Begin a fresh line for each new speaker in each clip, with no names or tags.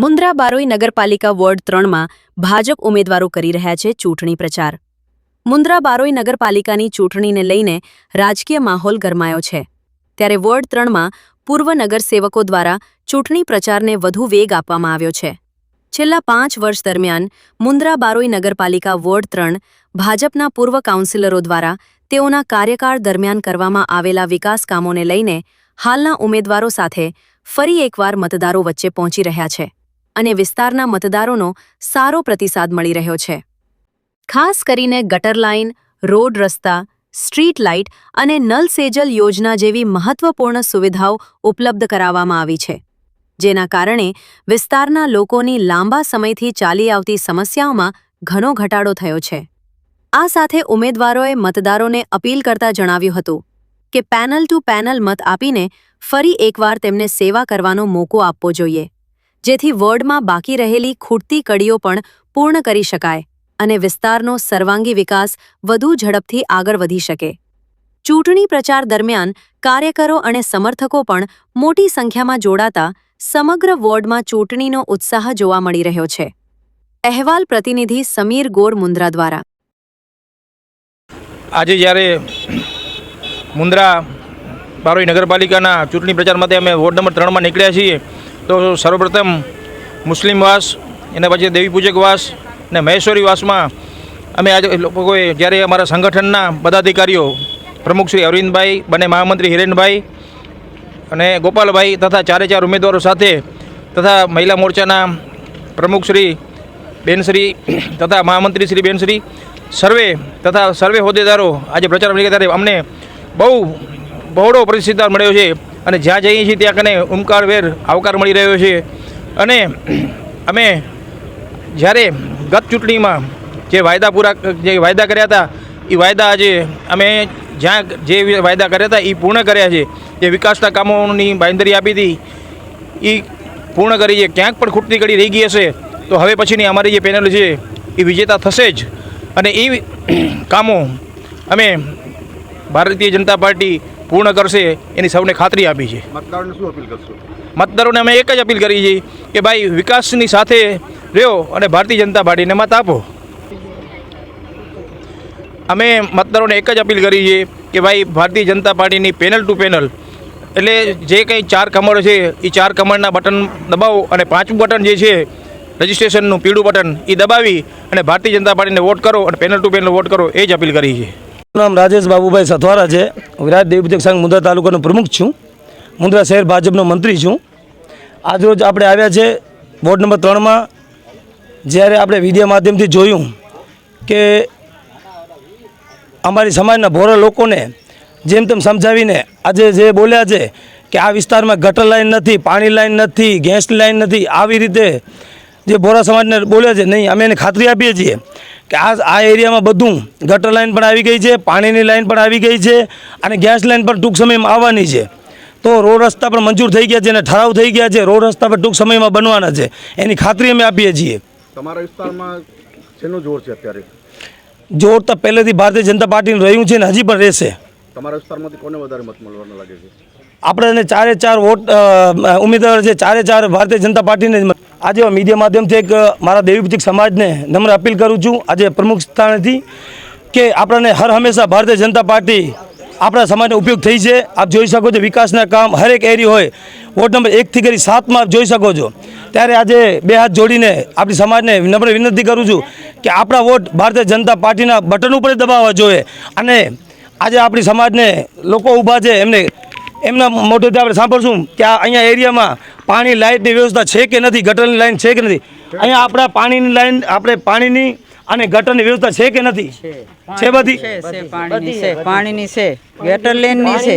મુન્દ્રા બારોઈ નગરપાલિકા વોર્ડ 3માં ભાજપ ઉમેદવારો કરી રહ્યા છે ચૂંટણી પ્રચાર. મુન્દ્રા બારોઈ નગરપાલિકાની ચૂંટણીને લઈને રાજકીય માહોલ ગરમાયો છે. ત્યારે વોર્ડ 3માં પૂર્વ નગરસેવકો દ્વારા ચૂંટણી પ્રચારને વધુ વેગ આપવામાં આવ્યો છે. છેલ્લા 5 વર્ષ દરમિયાન મુન્દ્રા બારોઈ નગરપાલિકા વોર્ડ 3 ભાજપના પૂર્વ કાઉન્સિલરો દ્વારા તેઓના કાર્યકાળ દરમિયાન કરવામાં આવેલા વિકાસ કામોને લઈને હાલના ઉમેદવારો સાથે ફરી એકવાર મતદારો વચ્ચે પહોંચી રહ્યા છે અને વિસ્તારના મતદારોનો સારો પ્રતિસાદ મળી રહ્યો છે. ખાસ કરીને ગટર લાઇન, રોડ રસ્તા, સ્ટ્રીટ લાઇટ અને નલ સેજલ યોજના જેવી મહત્વપૂર્ણ સુવિધાઓ ઉપલબ્ધ કરાવવામાં આવી છે, જેના કારણે વિસ્તારના લોકોની લાંબા સમયથી ચાલી આવતી સમસ્યાઓમાં ઘણો ઘટાડો થયો છે. આ સાથે ઉમેદવારોએ મતદારોને અપીલ કરતા જણાવ્યું હતું કે પેનલ ટુ પેનલ મત આપીને ફરી એકવાર તેમને સેવા કરવાનો મોકો આપવો જોઈએ, જેથી વોર્ડમાં બાકી રહેલી ખૂટતી કડીઓ પણ પૂર્ણ કરી શકાય અને વિસ્તારનો સર્વાંગી વિકાસ વધુ ઝડપથી આગળ વધી શકે. ચૂંટણી પ્રચાર દરમિયાન કાર્યકરો અને સમર્થકો પણ મોટી સંખ્યામાં જોડાતા સમગ્ર વોર્ડમાં ચૂંટણીનો ઉત્સાહ જોવા મળી રહ્યો છે. અહેવાલ પ્રતિનિધિ સમીર ગોર, મુન્દ્રા દ્વારા.
આજે જ્યારે મુન્દ્રા બારોઈ નગરપાલિકાના ચૂંટણી પ્રચાર માટે અમે વોર્ડ નંબર 3માં નીકળ્યા છીએ, તો સર્વપ્રથમ મુસ્લિમ વાસ, એના પછી દેવી પૂજક વાસ અને મહેશ્વરી વાસમાં અમે આજે લોકોએ જ્યારે અમારા સંગઠનના પદાધિકારીઓ પ્રમુખ શ્રી અરવિંદભાઈ, બંને મહામંત્રી હિરેનભાઈ અને ગોપાલભાઈ તથા 4 ઉમેદવારો સાથે તથા મહિલા મોરચાના પ્રમુખ શ્રી બેનશ્રી તથા મહામંત્રી શ્રી બેનશ્રી સર્વે હોદ્દેદારો આજે પ્રચાર કરી ત્યારે અમને બહુ બહોળો પ્રતિસાદ મળ્યો છે અને જ્યાં જઈએ છીએ ત્યાં કને ઉમકારભેર આવકાર મળી રહ્યો છે. અને અમે જ્યારે ગત ચૂંટણીમાં જે વાયદા કર્યા હતા એ વાયદા આજે અમે જ્યાં જે વાયદા કર્યા હતા એ પૂર્ણ કર્યા છે. જે વિકાસના કામોની બાંયધરી આપી હતી એ પૂર્ણ કરી છે. ક્યાંક પણ ખૂટતી કડી રહી ગઈ હશે તો હવે પછીની અમારી જે પેનલ છે એ વિજેતા થશે જ અને એ કામો અમે ભારતીય જનતા પાર્ટી પૂર્ણ કરશે એની સૌને ખાતરી આપી છે.
મતદારોને શું અપીલ કરશો?
મતદારોને અમે એક જ અપીલ કરી છે કે ભાઈ વિકાસની સાથે રહ્યો અને ભારતીય જનતા પાર્ટીને મત આપો. અમે મતદારોને એક જ અપીલ કરી છે કે ભાઈ ભારતીય જનતા પાર્ટીની પેનલ ટુ પેનલ એટલે જે કંઈ 4 કમળ છે એ 4 કમળના બટન દબાવો અને 5મું બટન જે છે રજિસ્ટ્રેશનનું પીળું બટન એ દબાવી અને ભારતીય જનતા પાર્ટીને વોટ કરો અને પેનલ ટુ પેનલ વોટ કરો, એ જ અપીલ કરી છે.
નામ રાજેશ બાબુભાઈ સથવારા છે. વિરાટ દેવપૂજક સંઘ મુન્દ્રા તાલુકાનો પ્રમુખ છું. મુન્દ્રા શહેર ભાજપનો મંત્રી છું. આજરોજ આપણે આવ્યા છે વોર્ડ નંબર 3માં. જ્યારે આપણે વિડીયો માધ્યમથી જોયું કે અમારી સમાજના ભોળા લોકોને જેમ તેમ સમજાવીને આજે જે બોલ્યા છે કે આ વિસ્તારમાં ગટર લાઈન નથી, પાણી લાઈન નથી, ગેસ લાઈન નથી, આવી રીતે જે ભોળા સમાજને બોલ્યા છે, નહીં, અમે એને ખાતરી આપીએ છીએ કે આ એરિયામાં બધું ગટર લાઈન પણ આવી ગઈ છે, પાણીની લાઈન પણ આવી ગઈ છે અને ગેસ લાઈન પણ ટૂંક સમયમાં આવવાની છે. તો રોડ રસ્તા પણ મંજૂર થઈ ગયા છે અને ઠરાવ થઈ ગયા છે. રોડ રસ્તા પણ ટૂંક સમયમાં બનવાના છે, એની ખાતરી અમે આપીએ છીએ.
તમારા વિસ્તારમાં શેનું જોર છે અત્યારે?
જોર તો પહેલેથી ભારતીય જનતા પાર્ટીનું રહ્યું છે ને હજી પણ રહેશે.
તમારા વિસ્તારમાંથી કોને વધારે મત મળવાના લાગે છે?
આપણે 4 વોટ ઉમેદવાર છે, 4 ભારતીય જનતા પાર્ટીને. આજે મીડિયા માધ્યમથી એક મારા દેવીપૂજક સમાજને નમ્ર અપીલ કરું છું આજે પ્રમુખ સ્થાનેથી કે આપણને હર હંમેશા ભારતીય જનતા પાર્ટી આપણા સમાજનો ઉપયોગ થઈ છે. આપ જોઈ શકો છો વિકાસના કામ હરેક એરિયા હોય, વોર્ડ નંબર 1થી કરી 7માં આપ જોઈ શકો છો. ત્યારે આજે 2 હાથ જોડીને આપણી સમાજને નમ્ર વિનંતી કરું છું કે આપણા વોટ ભારતીય જનતા પાર્ટીના બટન ઉપર દબાવવા જોઈએ. અને આજે આપણી સમાજને લોકો ઊભા છે, એમના મોઢેથી આપણે સાંભળશું કે અહીંયા એરિયામાં પાણી લાઇટની વ્યવસ્થા છે કે નથી, ગટરની લાઈન છે કે નથી. અહીંયા આપણા પાણીની લાઈન, આપણે પાણીની અને ગટરની વ્યવસ્થા છે કે નથી? છે બધી
પાણીની છે, ગટર લેન્ડની છે,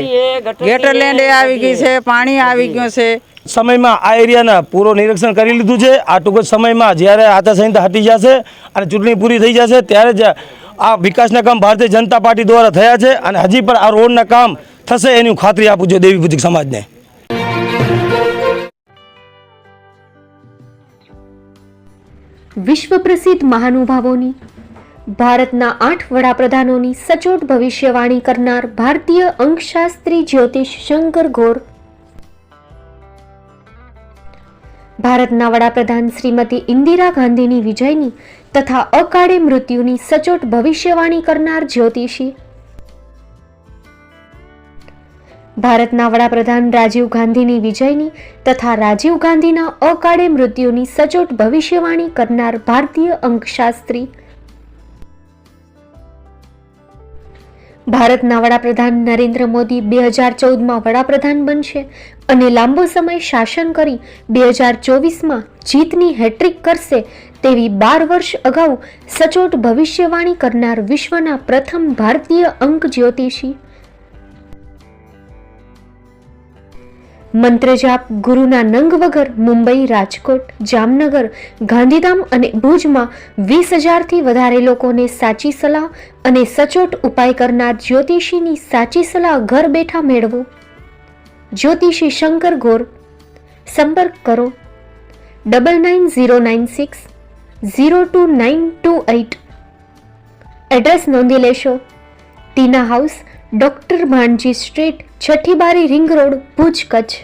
ગટર લેન્ડ આવી ગઈ છે, પાણી આવી ગયું છે.
સમયમાં આ એરિયાના પૂરો નિરીક્ષણ કરી લીધું છે. આ ટૂંક જ સમયમાં જ્યારે આચારસંહિતા હટી જશે અને ચૂંટણી પૂરી થઈ જશે ત્યારે જ આ વિકાસના કામ ભારતીય જનતા પાર્ટી દ્વારા થયા છે અને હજી પણ આ રોડના કામ થશે એની હું ખાતરી આપું છું દેવી પૂજક સમાજને.
વિશ્વ પ્રસિદ્ધ મહાનુભાવોની, ભારતના 8 વડાપ્રધાનોની સચોટ ભવિષ્યવાણી કરનાર ભારતીય અંકશાસ્ત્રી જ્યોતિષ શંકર ગોર ભારતના વડાપ્રધાન શ્રીમતી ઇન્દિરા ગાંધીની વિજયની તથા અકાળે મૃત્યુની સચોટ ભવિષ્યવાણી કરનાર જ્યોતિષી. ભારતના વડાપ્રધાન રાજીવ ગાંધીની વિજયની તથા રાજીવ ગાંધીના અકાળે મૃત્યુની સચોટ ભવિષ્યવાણી કરનાર ભારતીય અંકશાસ્ત્રી. ભારતના વડાપ્રધાન નરેન્દ્ર મોદી 2014માં વડાપ્રધાન બનશે અને લાંબો સમય શાસન કરી 2024માં જીતની હેટ્રિક કરશે તેવી 12 વર્ષ અગાઉ સચોટ ભવિષ્યવાણી કરનાર વિશ્વના પ્રથમ ભારતીય અંક જ્યોતિષી. મંત્રજાપ ગુરુના નંગ વગર મુંબઈ, રાજકોટ, જામનગર, ગાંધીધામ અને ભુજમાં 20,000થી વધારે લોકોને સાચી સલાહ અને સચોટ ઉપાય કરનાર જ્યોતિષીની સાચી સલાહ ઘર બેઠા મેળવો. જ્યોતિષી શંકર ગોર. સંપર્ક કરો 9909602928. એડ્રેસ નોંધી લેશો. ટીના હાઉસ, ડોક્ટર ભાણજી સ્ટ્રીટ, છઠ્ઠી બારી, રિંગ રોડ, ભુજ, કચ્છ.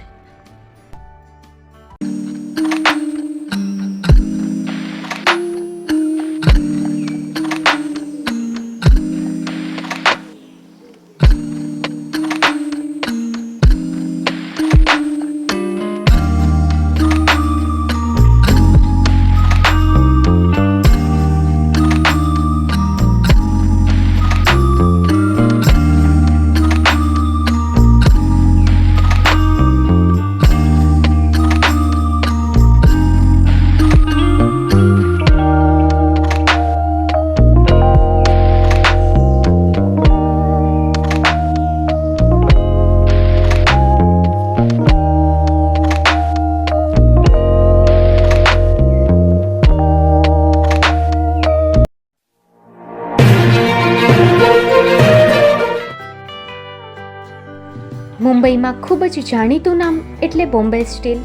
મુંબઈમાં ખૂબ જ જાણીતું નામ એટલે બોમ્બે સ્ટીલ.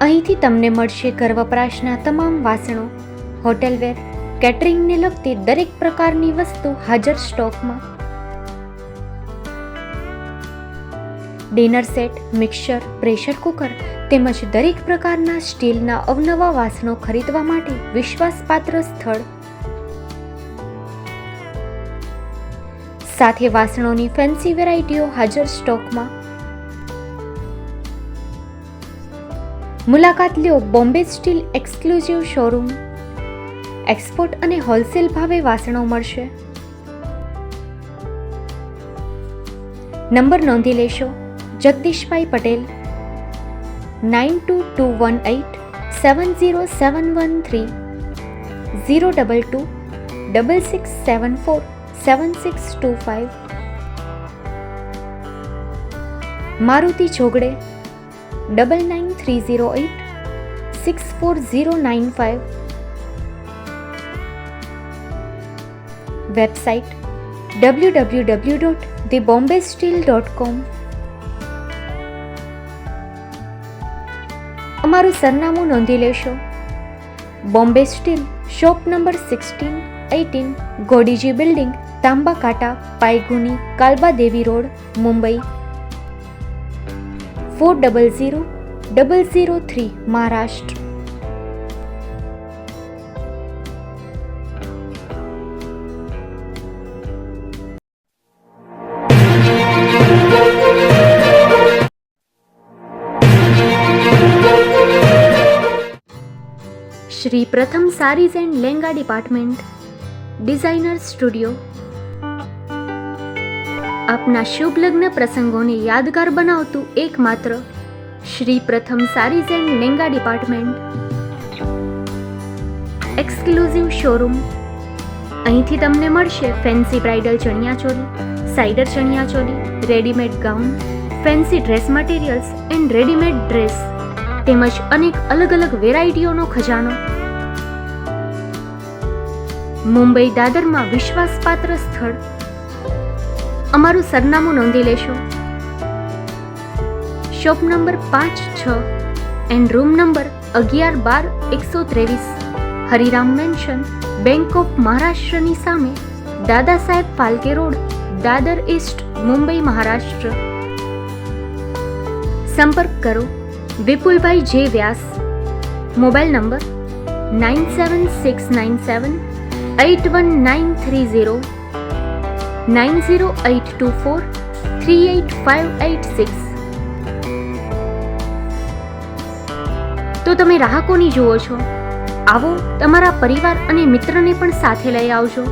અહીંથી તમને મળશે ઘર વપરાશના તમામ વાસણો, હોટેલવેર, કેટરિંગને લગતી દરેક પ્રકારની વસ્તુ હાજર સ્ટોકમાં. Dinner set, mixer, pressure cooker તેમજ દરેક પ્રકારના સ્ટીલના અવનવા વાસણો ખરીદવા માટે વિશ્વાસપાત્ર સ્થળ. સાથે વાસણોની ફેન્સી વેરાયટીઓ હાજર સ્ટોકમાં. મુલાકાત લ્યો Bombay steel exclusive showroom. Export અને હોલસેલ ભાવે વાસણો મળશે. નંબર નોંધી લેશો. જગદીશભાઈ પટેલ 9221870713 022 6674 7625. મારુતિ ચોગડે 9930864095. Website www.thebombasteel.com. અમારું સરનામું નોંધી લેશો. Bombay steel, shop number 16-18, Godiji building, Tamba Kanta, Pydhonie, Kalbadevi road, Mumbai 400003, Maharashtra. Shri Pratham sarees and lehenga department, designer studio. આપના શુભ લગ્ન પ્રસંગોને યાદગાર બનાવતું એકમાત્ર Shri Pratham sarees and lehenga department. Exclusive showroom. અહીંથી તમને મળશે fancy bridal chaniya choli, cider chaniya choli, readymade gown, fancy dress materials and readymade dress તેમજ અનેક અલગ અલગ વેરાયટીઓનો ખજાનો. મુંબઈ દાદરમાં વિશ્વાસપાત્ર સ્થળ. અમારું સરનામું નોંધી લેશો. Shop number 5-6 and room number 11-12-123, Hariram mansion, bank of મહારાષ્ટ્રની સામે, દાદા સાહેબ ફાલ્કે રોડ, દાદર ઈસ્ટ, મુંબઈ, મહારાષ્ટ્ર. સંપર્ક કરો વિપુલભાઈ જે વ્યાસ, મોબાઈલ નંબર 9769781930, 9082438586. તો તમે રાહ કોની જુઓ છો? આવો, તમારા પરિવાર અને મિત્રને પણ સાથે લઈ આવજો.